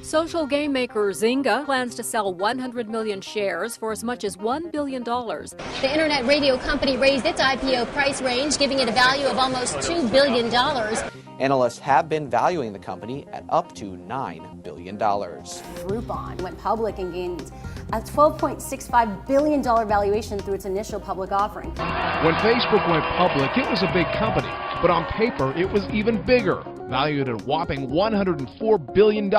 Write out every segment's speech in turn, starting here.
Social game maker Zynga plans to sell 100 million shares for as much as $1 billion. The internet radio company raised its IPO price range, giving it a value of almost $2 billion. Analysts have been valuing the company at up to $9 billion. Rippln went public and gained a $12.65 billion valuation through its initial public offering. When Facebook went public, it was a big company, but on paper, it was even bigger, valued at a whopping $104 billion.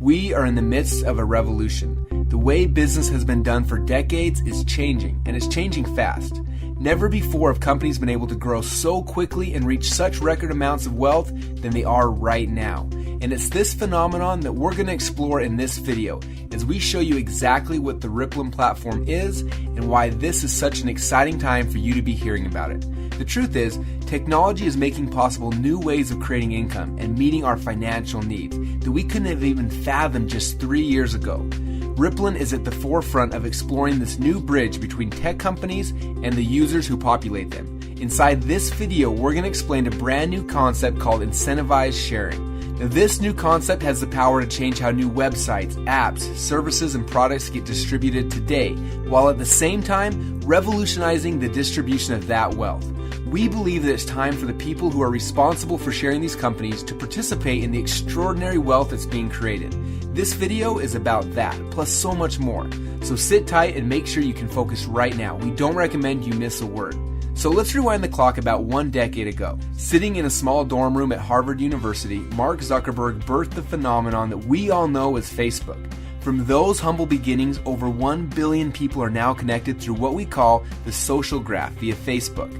We are in the midst of a revolution. The way business has been done for decades is changing, and it's changing fast. Never before have companies been able to grow so quickly and reach such record amounts of wealth than they are right now. And it's this phenomenon that we're going to explore in this video as we show you exactly what the Rippln platform is and why this is such an exciting time for you to be hearing about it. The truth is, technology is making possible new ways of creating income and meeting our financial needs that we couldn't have even fathomed just 3 years ago. Rippln is at the forefront of exploring this new bridge between tech companies and the users who populate them. Inside this video, we're going to explain a brand new concept called incentivized sharing. Now, this new concept has the power to change how new websites, apps, services, and products get distributed today, while at the same time revolutionizing the distribution of that wealth. We believe that it's time for the people who are responsible for sharing these companies to participate in the extraordinary wealth that's being created. This video is about that, plus so much more. So sit tight and make sure you can focus right now. We don't recommend you miss a word. So let's rewind the clock about 1 decade ago. Sitting in a small dorm room at Harvard University, Mark Zuckerberg birthed the phenomenon that we all know as Facebook. From those humble beginnings, over 1 billion people are now connected through what we call the social graph via Facebook.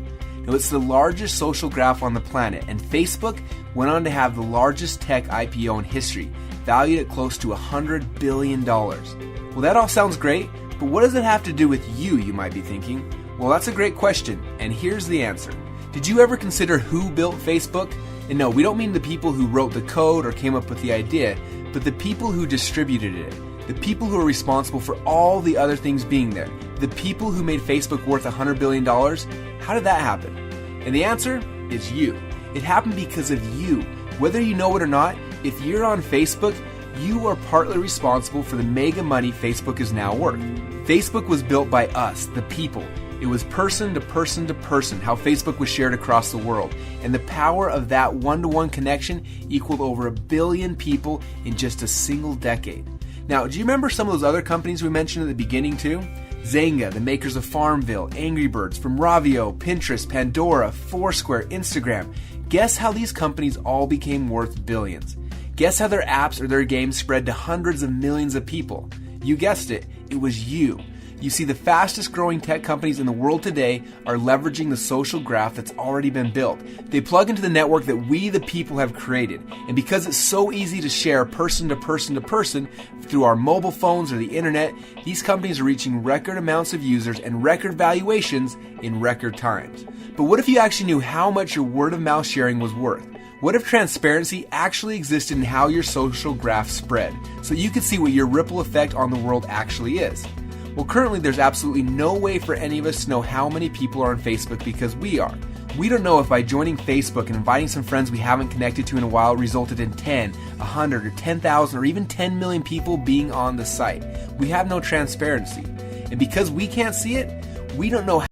Now, it's the largest social graph on the planet, and Facebook went on to have the largest tech IPO in history, valued at close to $100 billion. Well, that all sounds great, but what does it have to do with you might be thinking? Well, that's a great question, and here's the answer. Did you ever consider who built Facebook? And no, we don't mean the people who wrote the code or came up with the idea, but the people who distributed it. The people who are responsible for all the other things being there. The people who made Facebook worth $100 billion. How did that happen? And the answer is you. It happened because of you. Whether you know it or not, if you're on Facebook, you are partly responsible for the mega money Facebook is now worth. Facebook was built by us, the people. It was person to person to person, how Facebook was shared across the world. And the power of that one-to-one connection equaled over 1 billion people in just a single decade. Now, do you remember some of those other companies we mentioned at the beginning too? Zynga, the makers of Farmville, Angry Birds, from Ravio, Pinterest, Pandora, Foursquare, Instagram. Guess how these companies all became worth billions? Guess how their apps or their games spread to hundreds of millions of people? You guessed it, it was you. You see, the fastest growing tech companies in the world today are leveraging the social graph that's already been built. They plug into the network that we, the people, have created. And because it's so easy to share person to person to person through our mobile phones or the internet, these companies are reaching record amounts of users and record valuations in record times. But what if you actually knew how much your word of mouth sharing was worth? What if transparency actually existed in how your social graph spread, so you could see what your ripple effect on the world actually is? Well, currently there's absolutely no way for any of us to know how many people are on Facebook because we are. We don't know if by joining Facebook and inviting some friends we haven't connected to in a while resulted in 10, 100, or 10,000, or even 10 million people being on the site. We have no transparency. And because we can't see it, we don't know how.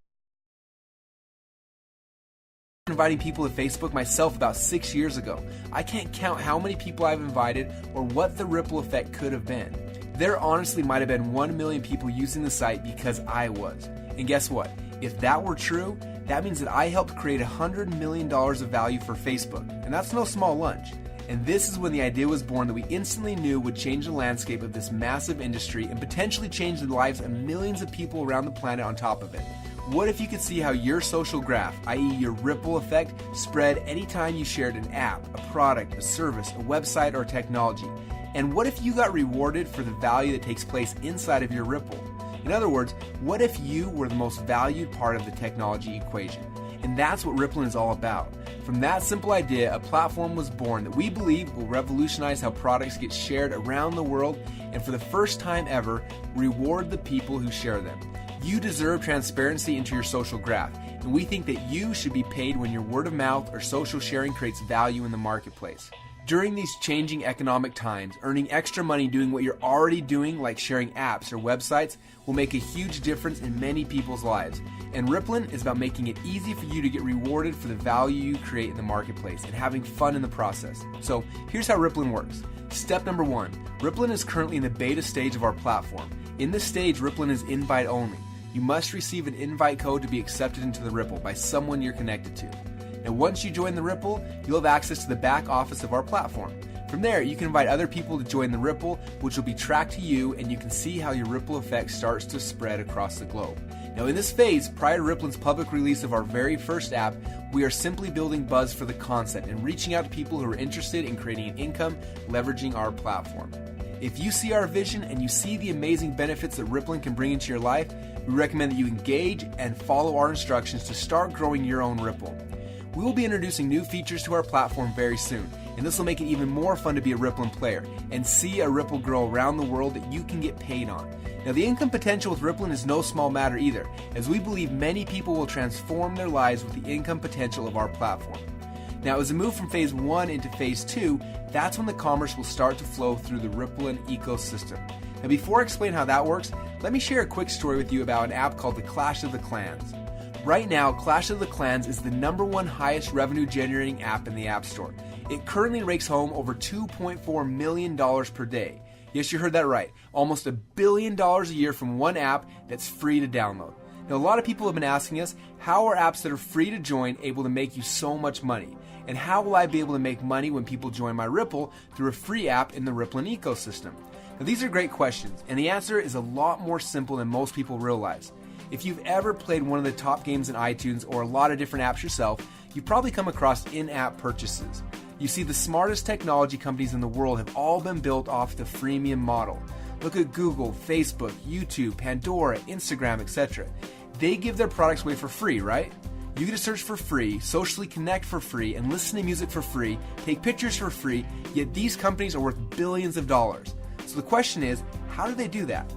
Inviting people to Facebook myself about 6 years ago. I can't count how many people I've invited or what the ripple effect could have been. There honestly might have been 1 million people using the site because I was. And guess what? If that were true, that means that I helped create $100 million of value for Facebook. And that's no small lunch. And this is when the idea was born that we instantly knew would change the landscape of this massive industry and potentially change the lives of millions of people around the planet on top of it. What if you could see how your social graph, i.e. your ripple effect, spread anytime you shared an app, a product, a service, a website, or technology? And what if you got rewarded for the value that takes place inside of your ripple? In other words, what if you were the most valued part of the technology equation? And that's what Rippln is all about. From that simple idea, a platform was born that we believe will revolutionize how products get shared around the world and for the first time ever, reward the people who share them. You deserve transparency into your social graph, and we think that you should be paid when your word of mouth or social sharing creates value in the marketplace. During these changing economic times, earning extra money doing what you're already doing, like sharing apps or websites, will make a huge difference in many people's lives. And Rippln is about making it easy for you to get rewarded for the value you create in the marketplace and having fun in the process. So here's how Rippln works. Step number 1, Rippln is currently in the beta stage of our platform. In this stage, Rippln is invite only. You must receive an invite code to be accepted into the Ripple by someone you're connected to. And once you join the Ripple, you'll have access to the back office of our platform. From there, you can invite other people to join the Ripple, which will be tracked to you, and you can see how your ripple effect starts to spread across the globe. Now in this phase, prior to Rippln's public release of our very first app, we are simply building buzz for the concept and reaching out to people who are interested in creating an income leveraging our platform. If you see our vision and you see the amazing benefits that Rippln can bring into your life, we recommend that you engage and follow our instructions to start growing your own Ripple. We will be introducing new features to our platform very soon, and this will make it even more fun to be a Rippln player and see a Ripple grow around the world that you can get paid on. Now the income potential with Rippln is no small matter either, as we believe many people will transform their lives with the income potential of our platform. Now as we move from phase 1 into phase 2, that's when the commerce will start to flow through the Rippln ecosystem. Now before I explain how that works, let me share a quick story with you about an app called the Clash of the Clans. Right now, Clash of the Clans is the #1 highest revenue generating app in the App Store. It currently rakes home over $2.4 million per day. Yes, you heard that right. Almost $1 billion a year from one app that's free to download. Now, a lot of people have been asking us, how are apps that are free to join able to make you so much money? And how will I be able to make money when people join my Ripple through a free app in the Rippln ecosystem? Now, these are great questions, and the answer is a lot more simple than most people realize. If you've ever played one of the top games in iTunes or a lot of different apps yourself, you've probably come across in-app purchases. You see, the smartest technology companies in the world have all been built off the freemium model. Look at Google, Facebook, YouTube, Pandora, Instagram, etc. They give their products away for free, right? You get to search for free, socially connect for free, and listen to music for free, take pictures for free, yet these companies are worth billions of dollars. So the question is, how do they do that?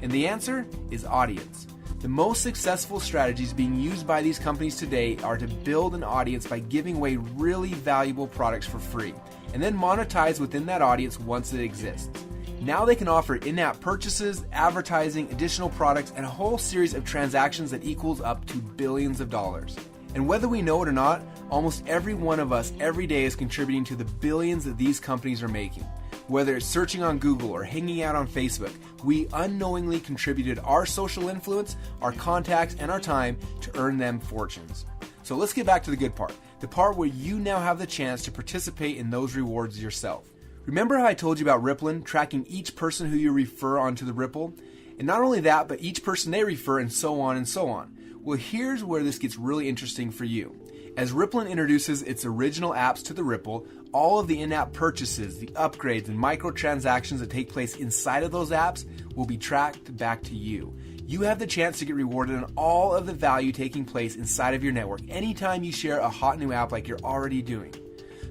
And the answer is audience. The most successful strategies being used by these companies today are to build an audience by giving away really valuable products for free, and then monetize within that audience once it exists. Now they can offer in-app purchases, advertising, additional products, and a whole series of transactions that equals up to billions of dollars. And whether we know it or not, almost every one of us every day is contributing to the billions that these companies are making. Whether it's searching on Google or hanging out on Facebook, we unknowingly contributed our social influence, our contacts, and our time to earn them fortunes. So let's get back to the good part, the part where you now have the chance to participate in those rewards yourself. Remember how I told you about Rippln tracking each person who you refer onto the Ripple? And not only that, but each person they refer and so on and so on. Well, here's where this gets really interesting for you. As Rippln introduces its original apps to the Ripple, all of the in-app purchases, the upgrades, and microtransactions that take place inside of those apps will be tracked back to you. You have the chance to get rewarded on all of the value taking place inside of your network anytime you share a hot new app like you're already doing.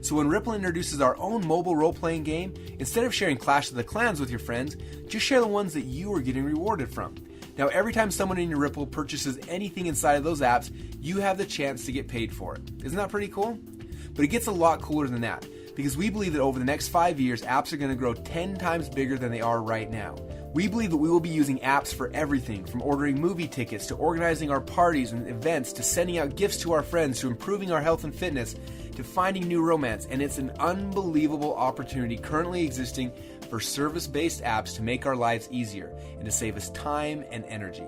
So when Rippln introduces our own mobile role-playing game, instead of sharing Clash of the Clans with your friends, just share the ones that you are getting rewarded from. Now, every time someone in your Ripple purchases anything inside of those apps, you have the chance to get paid for it. Isn't that pretty cool? But it gets a lot cooler than that, because we believe that over the next 5 years, apps are going to grow 10 times bigger than they are right now. We believe that we will be using apps for everything, from ordering movie tickets to organizing our parties and events to sending out gifts to our friends to improving our health and fitness to finding new romance. And it's an unbelievable opportunity currently existing for service-based apps to make our lives easier and to save us time and energy.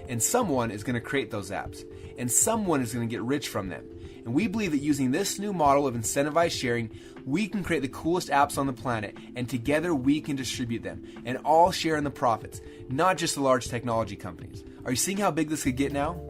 And someone is going to create those apps, and someone is going to get rich from them. And we believe that using this new model of incentivized sharing, we can create the coolest apps on the planet, and together we can distribute them and all share in the profits, not just the large technology companies. Are you seeing how big this could get now?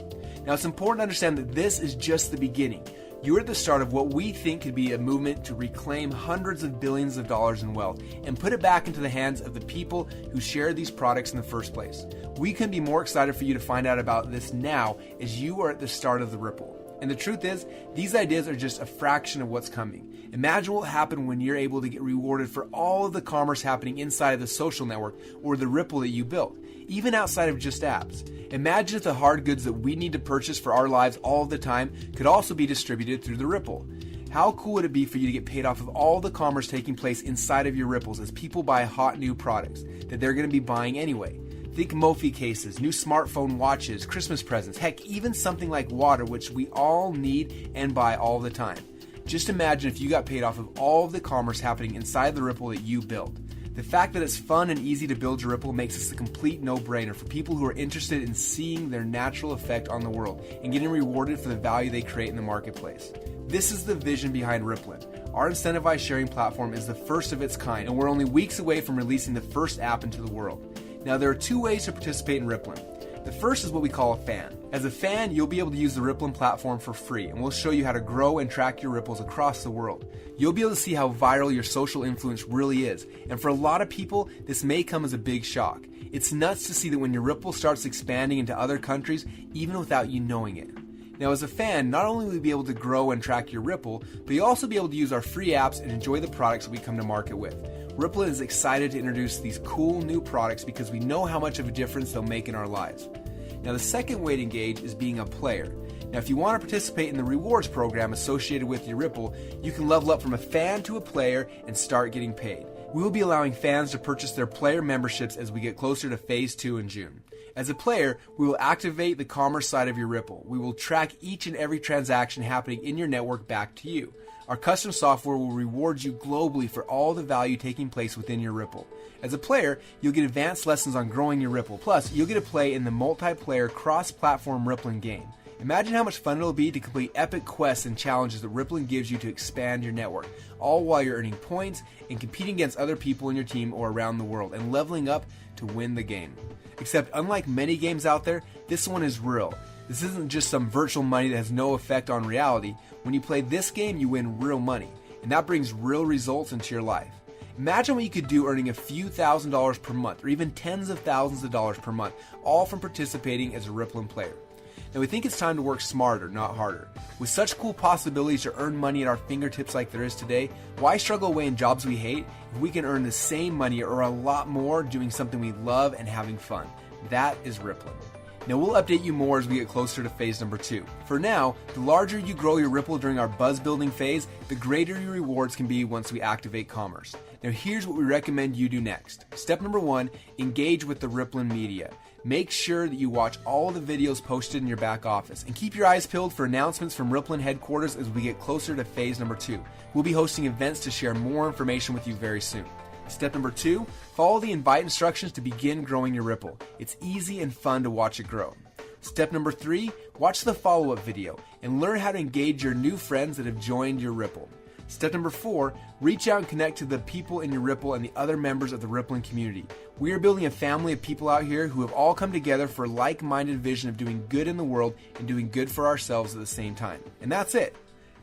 Now, it's important to understand that this is just the beginning. You're at the start of what we think could be a movement to reclaim hundreds of billions of dollars in wealth and put it back into the hands of the people who share these products in the first place. We couldn't be more excited for you to find out about this now, as you are at the start of the Ripple. And the truth is, these ideas are just a fraction of what's coming. Imagine what will happen when you're able to get rewarded for all of the commerce happening inside of the social network or the Ripple that you built, even outside of just apps. Imagine if the hard goods that we need to purchase for our lives all of the time could also be distributed through the Ripple. How cool would it be for you to get paid off of all the commerce taking place inside of your Ripples as people buy hot new products that they're going to be buying anyway? Think Mophie cases, new smartphone watches, Christmas presents, heck, even something like water, which we all need and buy all the time. Just imagine if you got paid off of all of the commerce happening inside the Ripple that you built. The fact that it's fun and easy to build your Ripple makes this a complete no-brainer for people who are interested in seeing their natural effect on the world and getting rewarded for the value they create in the marketplace. This is the vision behind Rippln. Our incentivized sharing platform is the first of its kind, and we're only weeks away from releasing the first app into the world. Now, there are two ways to participate in Rippln. The first is what we call a fan. As a fan, you'll be able to use the Rippln platform for free, and we'll show you how to grow and track your ripples across the world. You'll be able to see how viral your social influence really is, and for a lot of people, this may come as a big shock. It's nuts to see that when your Ripple starts expanding into other countries, even without you knowing it. Now, as a fan, not only will you be able to grow and track your Ripple, but you'll also be able to use our free apps and enjoy the products that we come to market with. Rippln is excited to introduce these cool new products because we know how much of a difference they'll make in our lives. Now, the second way to engage is being a player. Now, if you want to participate in the rewards program associated with your Ripple, you can level up from a fan to a player and start getting paid. We will be allowing fans to purchase their player memberships as we get closer to Phase 2 in June. As a player, we will activate the commerce side of your Ripple. We will track each and every transaction happening in your network back to you. Our custom software will reward you globally for all the value taking place within your Ripple. As a player, you'll get advanced lessons on growing your Ripple. Plus, you'll get to play in the multiplayer cross-platform Rippln game. Imagine how much fun it'll be to complete epic quests and challenges that Rippln gives you to expand your network, all while you're earning points and competing against other people in your team or around the world and leveling up to win the game. Except unlike many games out there, this one is real. This isn't just some virtual money that has no effect on reality. When you play this game, you win real money, and that brings real results into your life. Imagine what you could do earning a few $1,000s per month, or even tens of thousands of dollars per month, all from participating as a Rippln player. Now, we think it's time to work smarter, not harder. With such cool possibilities to earn money at our fingertips like there is today, why struggle away in jobs we hate if we can earn the same money or a lot more doing something we love and having fun? That is Rippln. Now, we'll update you more as we get closer to phase number 2. For now, the larger you grow your Ripple during our buzz building phase, the greater your rewards can be once we activate commerce. Now, here's what we recommend you do next. Step number 1, engage with the Rippln media. Make sure that you watch all the videos posted in your back office and keep your eyes peeled for announcements from Rippln headquarters as we get closer to phase number 2. We'll be hosting events to share more information with you very soon. Step number 2, follow the invite instructions to begin growing your Ripple. It's easy and fun to watch it grow. Step number 3, watch the follow-up video and learn how to engage your new friends that have joined your Ripple. Step number 4, reach out and connect to the people in your Ripple and the other members of the Rippln community. We are building a family of people out here who have all come together for a like-minded vision of doing good in the world and doing good for ourselves at the same time. And that's it.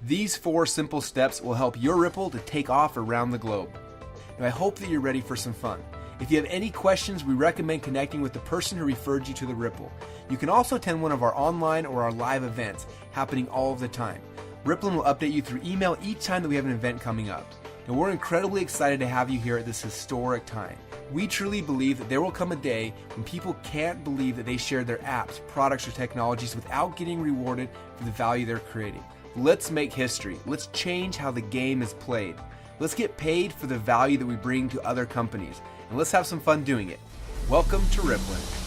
These 4 simple steps will help your Ripple to take off around the globe. Now, I hope that you're ready for some fun. If you have any questions, we recommend connecting with the person who referred you to the Ripple. You can also attend one of our online or our live events happening all of the time. Rippln will update you through email each time that we have an event coming up. And we're incredibly excited to have you here at this historic time. We truly believe that there will come a day when people can't believe that they shared their apps, products, or technologies without getting rewarded for the value they're creating. Let's make history. Let's change how the game is played. Let's get paid for the value that we bring to other companies. And let's have some fun doing it. Welcome to Rippln.